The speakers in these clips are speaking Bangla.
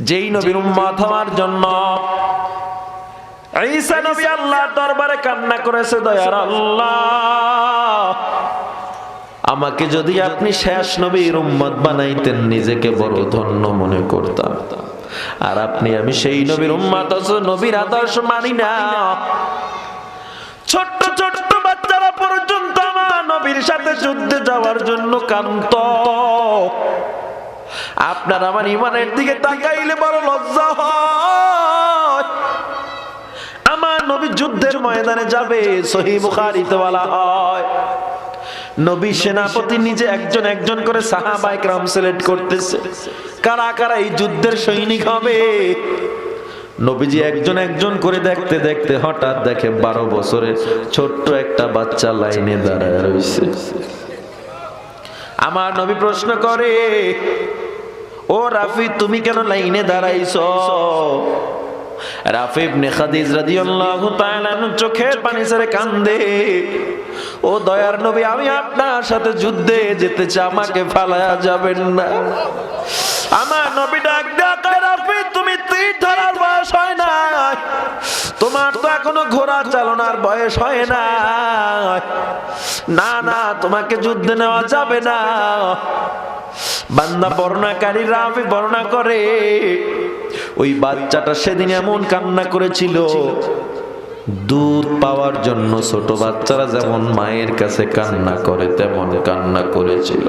যেই নবীর উম্মত হওয়ার জন্য ঈসা নবী আল্লাহর দরবারে কান্না করেছে, দয়ার আল্লাহ আমাকে যদি আপনি শেষ নবীর উম্মত বানাইতেন নিজেকে বড় ধন্য মনে করতাম। আর আপনি আমি সেই নবীর উম্মত, নবীর আদর্শ মানি না। ছোট্ট ছোট্ট বাচ্চারা পর্যন্ত আমার নবীর সাথে যুদ্ধে যাওয়ার জন্য কান্ত। আপনার আমার ইমানের দিকে তাকাইলে বড় লজ্জা হয়। আমার নবী যুদ্ধের ময়দানে যাবে, সহিহ বুখারীতে বলা হয় নবী সেনাপতি নিজে একজন একজন করে সাহাবায়ে কেরাম সিলেক্ট করতেছে, কারা কারা এই যুদ্ধের সৈনিক হবে। নবীজি একজন একজন করে দেখতে দেখতে হঠাৎ দেখে 12 বছরের ছোট্ট একটা বাচ্চা লাইনে দাঁড়ায় রয়েছে। আমার নবী প্রশ্ন করে, ও রাফি তুমি কেন লাইনে দাঁড়াইছো? রাফি ইবনে খাদিজ রাদিয়াল্লাহু তাআলা আনহু চোখের পানি ছেড়ে কান্দে, ও দয়ার নবী আমি আপনার সাথে যুদ্ধে যেতে চাই, আমাকে ফালায়া যাবেন না। আমার নবী ডাক দেয়, রাফি তুমি তীর ধরার বয়স হয় না, তোমার তো এখনো ঘোড়া চালানোর বয়স হয় না, না না তোমাকে যুদ্ধে নেওয়া যাবে না। বান্দা বর্ণাকারী রাফি বর্ণনা করে, ওই বাচ্চাটা সেদিন এমন কান্না করেছিল, দুধ পাওয়ার জন্য ছোট বাচ্চারা যেমন মায়ের কাছে কান্না করে তেমন কান্না করেছিল।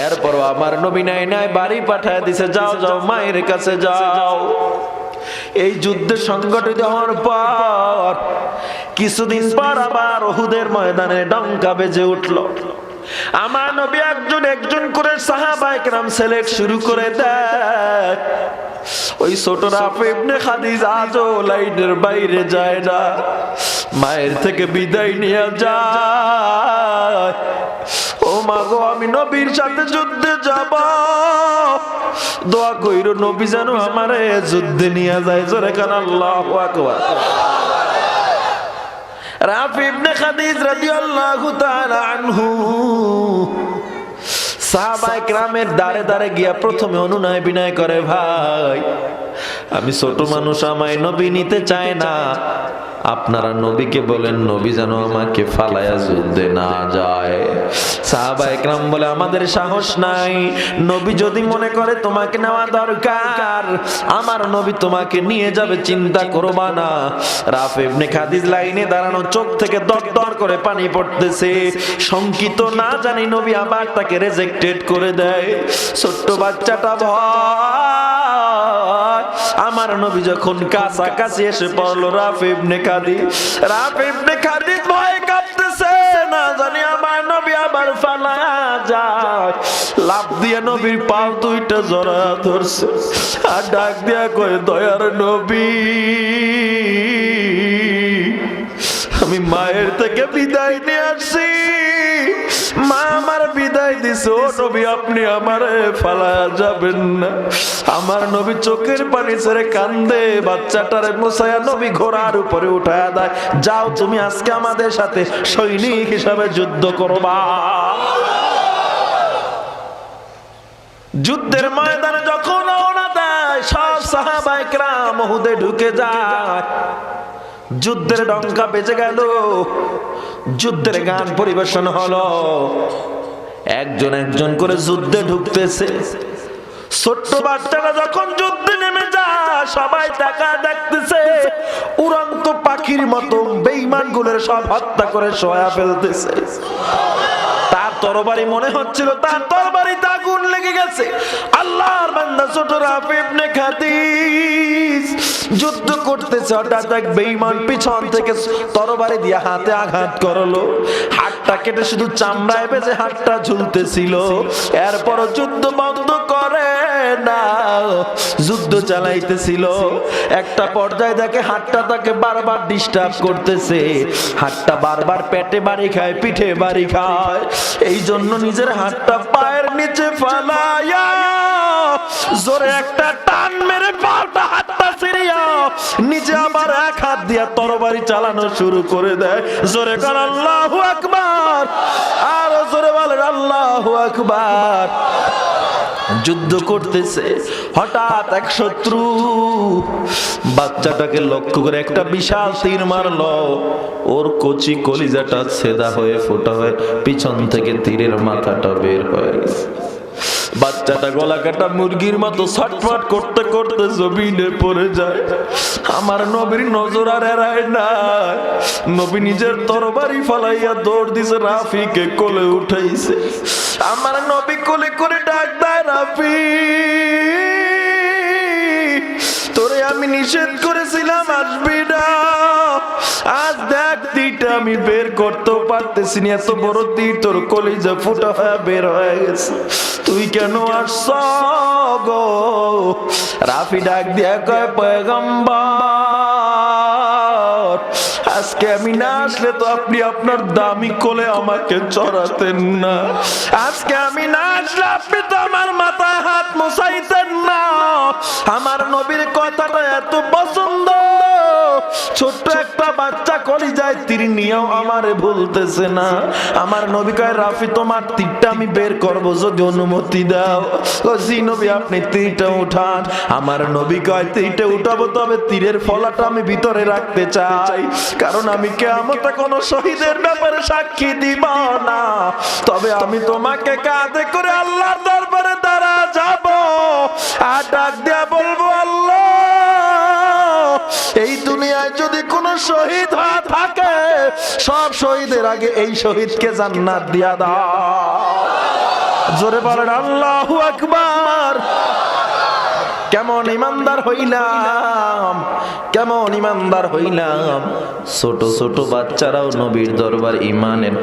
এরপর আমার নবী নাই নাই বাড়ি পাঠায় দিছে, যাও যাও মায়ের কাছে যাও। এই যুদ্ধে সংগঠিত হওয়ার পর কিছুদিন পর আবার উহুদের ময়দানে ডঙ্কা বেজে উঠল। আমার নবী একজন একজন করে সাহাবায়ে কেরাম সিলেক্ট শুরু করে দেয়। ওই ছোট রাফি ইবনে খাদিজ আজও লাইনের বাইরে যায় না, মায়ের থেকে বিদায় নিয়ে যায়। ও মা গো আমি নবীর সাথে যুদ্ধে যাব, দোয়া কইরো নবী যেন আমারে যুদ্ধে নিয়ে যায়। জোরে কান আল্লাহু আকবার। রাফি ইবনে খাদিজ রাদিয়াল্লাহু তাআলা আনহু সাহাবায়ে কেরামের দাঁড়ে দাঁড়ে গিয়া প্রথমে অনুনয় বিনয় করে, ভাই আমি ছোট মানুষ, আমায় নবী নিতে চায় না, আপনারা নবীকে বলেন নবী যেন আমাকে ফালায়া যুদ্ধে না যায়। সাহাবায়ে কেরাম বলে আমাদের সাহস নাই, নবী যদি মনে করে তোমাকে নেওয়া দরকার আমার নবী তোমাকে নিয়ে যাবে, চিন্তা করবা না। রাফি ইবনে খাদিজ লাইনে দাঁড়ানো, চোখ থেকে দর দর করে পানি পড়তেছে, শঙ্কিত না জানি নবী আবার তাকে রিজেক্টেড করে দেয়। ছোট্ট বাচ্চাটা ভয়। আমার নবী যখন কাছাকাছি এসে পড়লো রাফি ইবনে খাদিজ ভয়ে কাঁপতেছে, না জানি আমার নবী আবার ফালায়া যায়। লাফ দিয়ে নবীর পা দুইটা জড়া ধরছে আর ডাক দিয়া কয়, দয়ার নবী আমি মায়ের থেকে বিদায় নিয়ে আসছি, মা আমার বিদায় দিছে, ও নবী আপনি আমারে ফালায়া যাবেন না। আমার নবী চোখের পানি ছেড়ে কান্দে, বাচ্চাটারে মুছায়া নবী ঘোড়ার উপরে উঠায়া দেয়, যাও তুমি আজকে আমাদের সাথে সৈনিক হিসাবে যুদ্ধ করবা। যুদ্ধের ময়দানে যখন রওনা দেয় সব সাহাবায়ে কেরাম উহুদে ঢুকে যায়। যুদ্ধের ডঙ্কা বেজে গেল, যুদ্ধের গান পরিবেশন হলো, একজন একজন করে যুদ্ধে ঢুকতেছে। ছোট্ট বাচ্চারা যখন যুদ্ধে নেমে যায় সবাই টাকা দেখতেছে, উড়ন্ত পাখির মতো বেঈমানগুলোর সব হত্যা করে শোয়া ফেলতেছে। তার তরবারি মনে হচ্ছিল তার তরবারিতে আগুন লেগে গেছে। আল্লাহর বান্দা ছোট রাফি ইবনে খাদিজ যুদ্ধ করতেছে, হঠাৎ এক বেঈমান পিছন থেকে তরবারি দিয়ে হাতে আঘাত করলো, হাতটা কেটে শুধু চামড়ায় বেজে হাতটা ঝুলতেছিল। এরপর যুদ্ধ বন্ধ করে না, যুদ্ধ চালাইতেছিল। একটা পর্যায়ে দেখে হাতটা তাকে বারবার ডিস্টার্ব করতেছে, হাতটা বারবার পেটে বাড়ি খায়, পিঠে বাড়ি খায়। এই জন্য নিজের হাতটা পায়ের নিচে ফালায়া জোরে একটা টান মেরে পাটা হাতটা ছিড়িয়া নিজে আবার এক হাত দিয়া তরবারি চালানো শুরু করে দেয়। জোরে কর আল্লাহু আকবার, আর জোরে বলেন আল্লাহু আকবার। যুদ্ধ করতেছে, হঠাৎ এক শত্রু বাচ্চাটাকে লক্ষ্য করে একটা বিশাল তীর মারলো। ওর কচি কলিজাটা ছেদা হয়ে ফোটা হয়ে পিছন থেকে তীরের মাথাটা বের হয়ে গেছে। বাচ্চাটা গলা কাটা মুরগির মতো ছটফট করতে করতে জমিনে পড়ে যায়। আমার নবীর নজর আর এড়ায় না। নবী নিজের তরবারি ফালাইয়া দৌড় দিছে, রাফিকে কোলে উঠাইছে। আমার নবী কোলে করে ডাক দেয়, রাফি তোরে আমি নিষেধ করেছিলাম আসবি না, আজ দেখ তীরটা আমি বের করতেও পারতেছি না, এত বড় তীর তোর কলিজা ফুটা হয়ে বের হয়ে গেছে, তুই কেন আসছ গো? রাফি ডাক দিয়া কয়, পয়গম্বর আজকে আমি না আসলে তো আপনি আপনার দামি কোলে আমাকে চড়াতেন না, আজকে আমি না আসলে আপনি তো আমার মাথায় হাত মুছাইতেন না। আমার নবীর কথাটা এত পছন্দ, ছোট্ট একটা বাচ্চা কলিজায় তীর নিয়েও আমারে ভুলতেছে না। আমার নবী কয়, রাফি তোমার তীরটা আমি বের করবো যদি অনুমতি দাও। জি নবী আপনি তীরটা উঠান। আমার নবী কয়, তীরটা উঠাবো, তবে তীরের ফলাটা আমি ভিতরে রাখতে চাই, কারণ আমি কিয়ামতে কোনো শহীদের ব্যাপারে সাক্ষী দিব না, তবে আমি তোমাকে কাঁধে করে আল্লাহর দরবারে দাঁড়া যাব আর ডাক দিয়া বলবো, আল্লাহ এই দুনিয়ায় যদি কোন শহীদ হয়ে থাকে সব শহীদের আগে এই শহীদকে জান্নাত দিয়া দাও। জোরে বলেন আল্লাহু আকবার। কেমন ইমানদার হইলাম, কেমন ইমানদার হইলাম। ছোট ছোট বাচ্চারাও নবীর দরবার ইমানের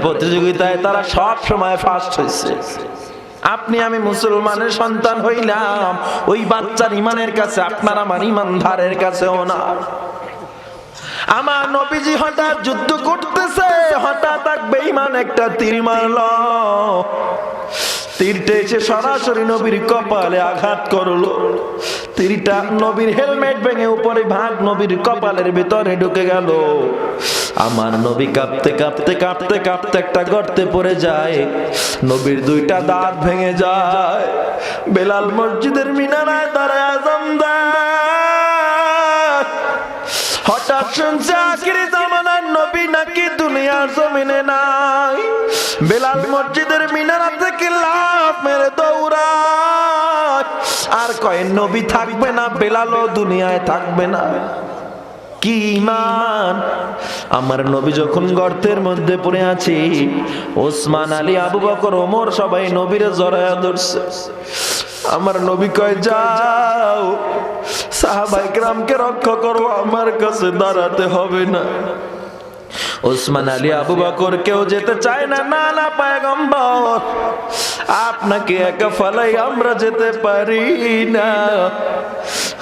প্রতিযোগিতায় তারা সব সময় ফার্স্ট হয়েছে। আপনি আমি মুসলমানের সন্তান হইলাম, ওই বাচ্চার ইমানের কাছে আপনার আমার ইমানদারের কাছেও না। আমার নবীজি হঠাৎ যুদ্ধ করতেছে, হঠাৎ এক বেঈমান একটা তীর মারল। তীরটা এসে সরাসরি নবীর কপালে আঘাত করলো। তীরটা নবীর হেলমেট ভেঙে উপরে ভাগ নবীর কপালের ভিতরে ঢুকে গেল। আমার নবী কাঁপতে কাঁপতে কাঁপতে কাঁপতে একটা গর্তে পড়ে যায়। নবীর দুইটা দাঁত ভেঙে যায়। বেলাল মসজিদের মিনারায় দাঁড়ায় আযান দেয়। হঠাৎ শুনছে আখিরি জামানার নবী নাকি দুনিয়ার জমিনে নাই। বেলাল মসজিদের মিনারা থেকে লাফ মেরে দৌড়ায় আর কয়, নবী থাকবে না, বেলালও দুনিয়ায় থাকবে না। কি ঈমান! আমার নবী যখন গর্তের মধ্যে পড়ে আছে, ওসমান, আলী, আবু বকর, ওমর সবাই নবীরে জড়ায়া ধরছে। আমার নবী কয়, যাও সাহাবায়ে কেরামকে রক্ষা করো, আমার কাছে দাঁড়াতে হবে না। ওসমান, আলী, আবু বকর কেউ যেতে চায় না। না না পয়গম্বর, আপনাকে একা ফালাই আমরা যেতে পারি না।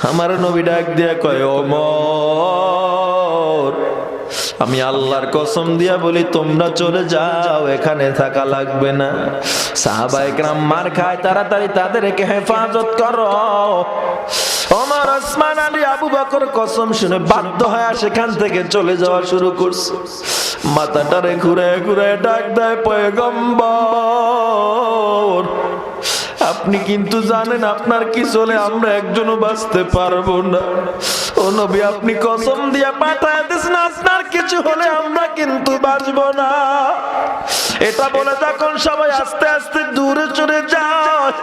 আমার নবী ডাক দিয়া কয়, ওমর আমি আল্লাহর কসম দিয়া বলি তোমরা চলে যাও, এখানে থাকা লাগবে না। সাহাবায়ে কেরাম মার খায়, তাড়াতাড়ি তাদেরকে হেফাজত করো। ওমর, ওসমান, আলী, আবু বকর কসম শুনে বাধ্য হয়ে সেখান থেকে চলে যাওয়া শুরু করছে। মাথাটারে ঘুরে ঘুরে ডাক দেয়, পয়গম্বর আপনি কিন্তু জানেন আপনার কি চলে আমরা একজনও বাঁচতে পারবো না। ও নবী আপনি কসম দিয়া পাঠায় দিয়েছেন, আপনার কিছু হলে আমরা কিন্তু বাঁচবো না। এটা বলে যখন সবাই আস্তে আস্তে দূরে চলে যায়,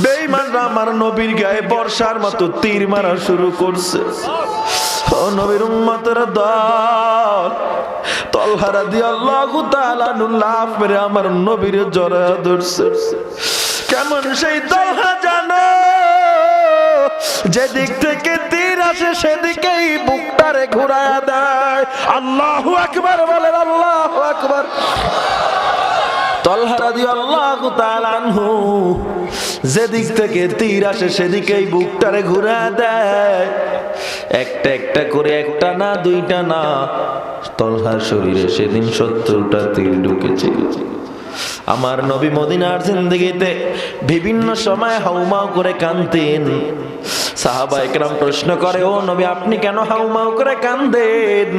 বেঈমানরা আমার নবীর গায়ে বর্ষার মতো তীর মারা শুরু করছে। ও নবীর উম্মতেরা দল, তলহা রাদিয়াল্লাহু তাআলা আনহু লাফ মেরে আমার নবীর জড়ায়া ধরছে। কেমন সেই তলহা জানো, যেদিক থেকে তীর আসে সেদিকেই বুকটারে ঘুরায়া দেয়। আল্লাহু আকবার বলেন, আল্লাহু আকবার। তলহা রাদিয়াল্লাহু তাআলা আনহু যেদিক থেকে তীর আসে সেদিকেই বুকটারে ঘুরায়া দেয়। একটা একটা করে, একটা না দুইটা না, তলহার শরীরে সেদিন 70টা তীর ঢুকেছিল। আমার নবী মদিনার জিন্দেগিতে বিভিন্ন সময় হাউমাউ করে কাঁদতেন। সাহাবায়ে কেরাম প্রশ্ন করে, ও নবী আপনি কেন হাউমাউ করে কাঁদেন?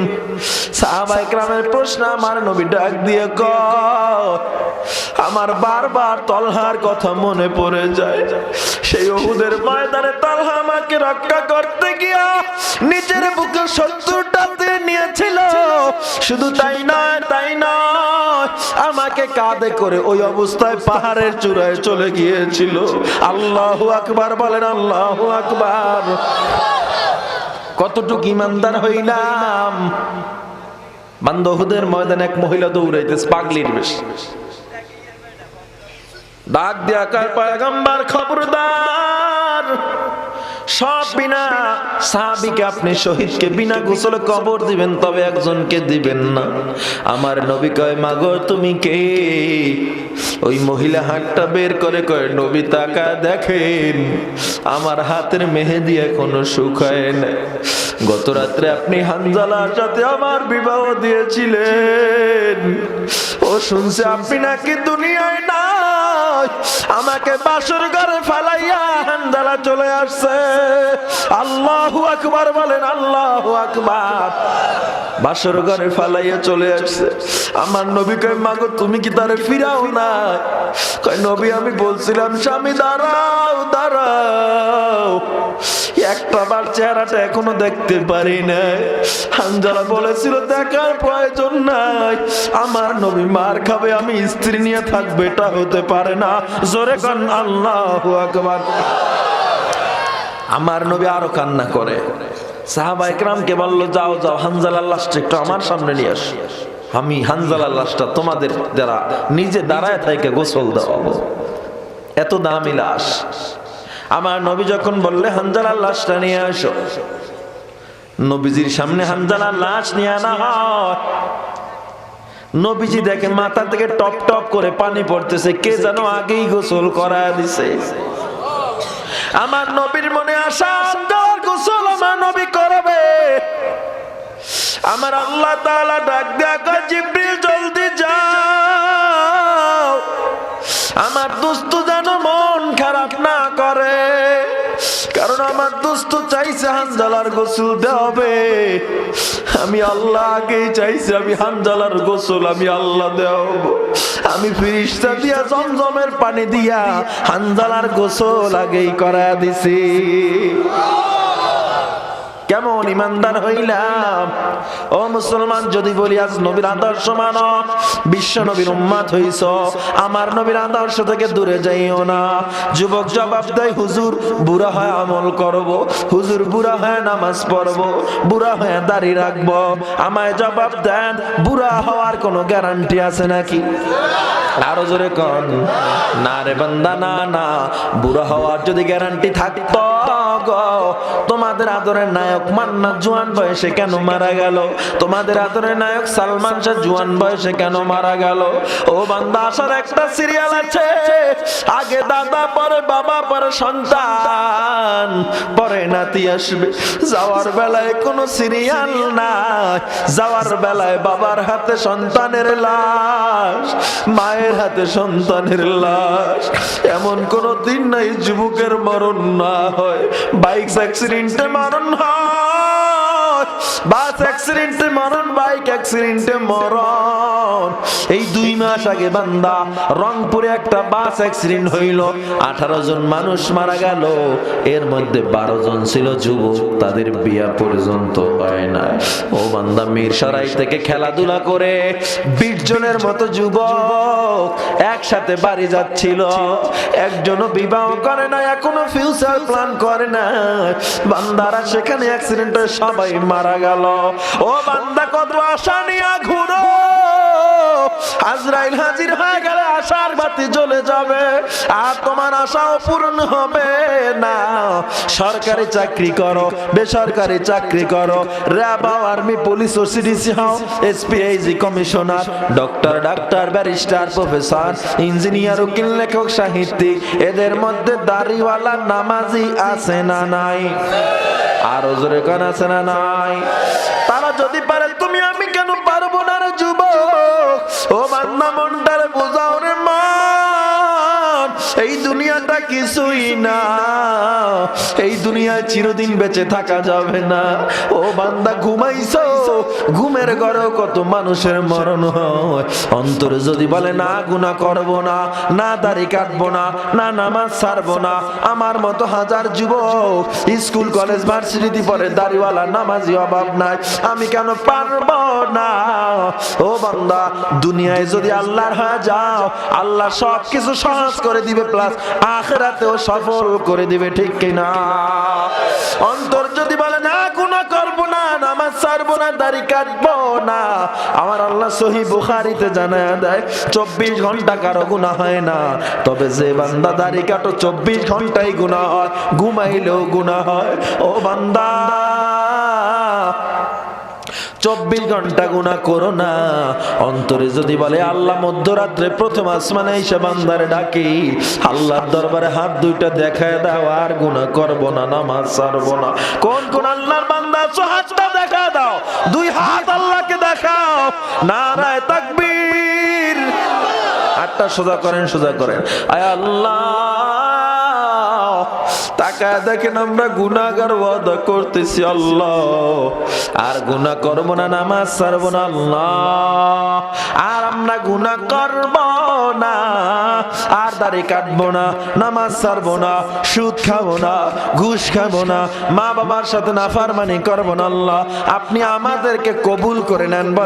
সাহাবায়ে কেরামের প্রশ্ন আমার নবী ডাক দিয়ে কয়, আমার বারবার তলহার কথা মনে পড়ে যায়। সেই উহুদের ময়দানে তলহা আমাকে রক্ষা করতে গিয়া নিজের বুকে 70টা তীর নিয়েছিল। শুধু তাই নয় আমাকে কাঁধে করে ওই অবস্থায় পাহাড়ের চূড়ায় চলে গিয়েছিল। আল্লাহু আকবার বলেন, আল্লাহু আকবার। কতটুকু ইমানদার হইলাম। বান্দা উহুদের ময়দানে এক মহিলা দৌড়াইতেছে পাগলির বেশ, ডাক দিয়া কয়, পয়গম্বর খবরদার, সব বিনা সাহাবীকে আপনি শহীদকে বিনা গোসলে কবর দিবেন, তবে একজনকে দিবেন না। আমার নবী কয়, মাগো তুমি কে? ওই মহিলা হাতটা বের করে কয়, নবী তাকা দেখেন, আমার হাতের মেহেদি এখনো শুকায় না। গত রাত্রে আপনি হানজালার সাথে আমার বিবাহ দিয়েছিলেন। ও শুনছে আপনি নাকি দুনিয়ায় না, আমাকে বাসর ঘরে ফালাইয়া হানজালা চলে আসছে। আল্লাহু আকবার বলেন, আল্লাহু আকবার। বাসর ঘরে ফালাইয়া চলে আসছে। আমার নবী কয়, মাগো তুমি কি তারে ফিরাও না? কয়, নবী আমি বলছিলাম স্বামী দাঁড়াও দাঁড়াও, একটা বার চেহারাটা এখনো দেখতে পারি না। হানজালা বলেছিল দেখার প্রয়োজন নাই। আমার নবী মার খাবে, আমি স্ত্রী নিয়ে থাকবে, এটা হতে পারে না। জোরে কান আল্লাহু আকবার। আমার নবী আরো কান্না করে। সাহাবায়ে কেরামকে বলল, যাও যাও হানজালার লাশটা একটু আমার সামনে নিয়ে আস, আমি হানজালার লাশটা তোমাদের দ্বারা নিজে দাঁড়ায় থেকে গোসল দেওয়াবো। এত দামি লাশ। আমার নবী যখন বললে হানজালার লাশটা নিয়ে আসো, নবীজির সামনে হানজালার লাশ নিয়ে আনা হয়। নবীজি দেখে মাথা থেকে টপ টপ করে পানি পড়তেছে, কে যেন আগেই গোসল করায় দিছে। আমার নবীর মনে আশা, গোসল আমার নবী করবে। আমার আল্লাহ তাআলা ডাক দেয়া কয়, জিবরিল জলদি যাও, আমার দোস্ত যেন মন খারাপ না করে, কারণ আমার দোস্ত চাইছে হানজালার গোসল দেবে। আমি আল্লাহ আগেই চাইছি, আমি হানজালার গোসল আমি আল্লাহ দেব। আমি ফেরেশতা দিয়া জমজমের পানি দিয়া হানজালার গোসল আগেই করা দিছি। কেমন ইমানদার হইলাম। ও মুসলমান, যদি বলি আজ নবীর আদর্শ মানো, বিশ্ব নবীর উম্মত হইছ, আমার নবীর আদর্শ থেকে দূরে যাইও না। যুবক জবাব দেয়, হুজুর বুড়া হয় আমল করব, হুজুর বুড়া হয় নামাজ পড়ব, বুড়া হয়ে দাড়ি রাখবো। আমায় জবাব দেন, বুড়া হওয়ার কোনো গ্যারান্টি আছে নাকি? আরো জোরে কন না রে বান্দা, না না। বুড়া হওয়ার যদি গ্যারান্টি থাকতো, তোমাদের আদরের নায়ক মান্না জোয়ান বয়সে কেন মারা গেল? তোমাদের আদরের নায়ক সালমান শাহ জোয়ান বয়সে কেন মারা গেল? ও বান্দা, আসার একটা সিরিয়াল আছে, আগে দাদা, পরে বাবা, পরে সন্তান, পরে নাতি আসবে। যাওয়ার বেলায় কোনো সিরিয়াল নাই। যাওয়ার বেলায় বাবার হাতে সন্তানের লাশ, মায়ের হাতে সন্তানের লাশ। এমন কোন দিন নাই যুবকের মরণ না হয়, বাইক অ্যাক্সিডেন্টে মরণ হয়, বাস অ্যাক্সিডেন্টে মরণ, বাইক অ্যাক্সিডেন্টে মরণ। এই 2 মাস আগে বান্দা রংপুরে একটা বাস অ্যাক্সিডেন্ট হইল, 18 জন মানুষ মারা গেল। এর মধ্যে 12 জন ছিল যুবক, তাদের বিয়ে পর্যন্ত হয় না। ও বান্দা, মিরসরাই থেকে খেলাধুলা করে 20 জনের মতো যুবক একসাথে বাড়ি যাচ্ছিল, একজনও বিবাহ করে না, এখনো ফিউচার প্ল্যান করে না। বান্দারা সেখানে অ্যাক্সিডেন্টে সবাই মারা গেল। ও বান্দা, কত আশা নিয়ে ঘুরো, আজরাইল হাজির হয়ে গেলে আশার বাতি জ্বলে যাবে, আর তোমার আশাও পূরণ হবে না। সরকারি চাকরি করো, বেসরকারি চাকরি করো, র্যাব, আর্মি, পুলিশ, ওসিডিসি হও, এসপিআইজি কমিশনার, ডক্টর, ডাক্তার, ব্যারিস্টার, প্রফেসর, ইঞ্জিনিয়ার, উকিল, লেখক, সাহিত্যিক, এদের মধ্যে দাড়িওয়ালা নামাজি আছে না নাই? আরো জোরে কান আছে না নাই? তারা যদি পারে, তুমি আমি কেন পারবো না রে যুবক? ও বান্দা, মনটারে বোঝাও রে মা। কিছুই না, এই দুনিয়ায় চিরদিন বেঁচে থাকা যাবে না। ও বান্দা ঘুমাইছো, ঘুমের ঘরেও কত মানুষের মরণ হয়। অন্তরে যদি বলে না গুনাহ করব না, না দাড়ি কাটবো না, না নামাজ ছাড়বো না, আমার মতো হাজার যুবক স্কুল কলেজ ভার্সিটি পড়ে দাড়িওয়ালা নামাজি অভাব নাই, আমি কেন পারবো না? ও বান্দা দুনিয়ায় যদি আল্লাহর হয়ে যাও, আল্লাহ সব কিছু সহজ করে দিবে, প্লাস আখিরাতেও সফল করে দিবে, ঠিক কিনা? অন্তর যদি বলে না গুনাহ করব না, নামাজ ছাড়বো না, দাড়ি কাটবো না, আমার আল্লাহ সহিহ বুখারীতে জানায়া দেয় 24 ঘন্টা কারো গুনাহ হয় না। তবে যে বান্দা দাড়ি কাটো 24 ঘন্টাই গুনাহ হয়, ঘুমাইলেও গুনাহ হয়। ও বান্দা 24 ঘন্টা গুনাহ করো না। অন্তরে যদি বলে আল্লাহ মধ্যরাত্রে প্রথম আসমানে এসে বান্দারে ডাকি, আল্লাহর দরবারে হাত দুইটা দেখায় দাও, আর গুনাহ করব না, নামাজ ছাড়ব না। কোন কোন আল্লাহর বান্দা আছো হাতটা দেখা দাও, দুই হাত আল্লাহকে দেখাও, নারায়ে তাকবীর। হাতটা সোজা করেন, সোজা করেন। আয় আল্লাহ, তাকায় দেখেন আমরা গুনাহগার, ওয়াদা করতেছি আল্লাহ আর গুনাহ করব না, নামাজ ছাড়ব না আল্লাহ, আর আমরা গুনাহ করব না, আর দাড়ি কাটবো না, নামাজ ছাড়ব না, সুদ খাবো না, ঘুষ খাবো না, মা বাবার সাথে নাফরমানি করব না। আল্লাহ আপনি আমাদেরকে কবুল করে নেন, বলেন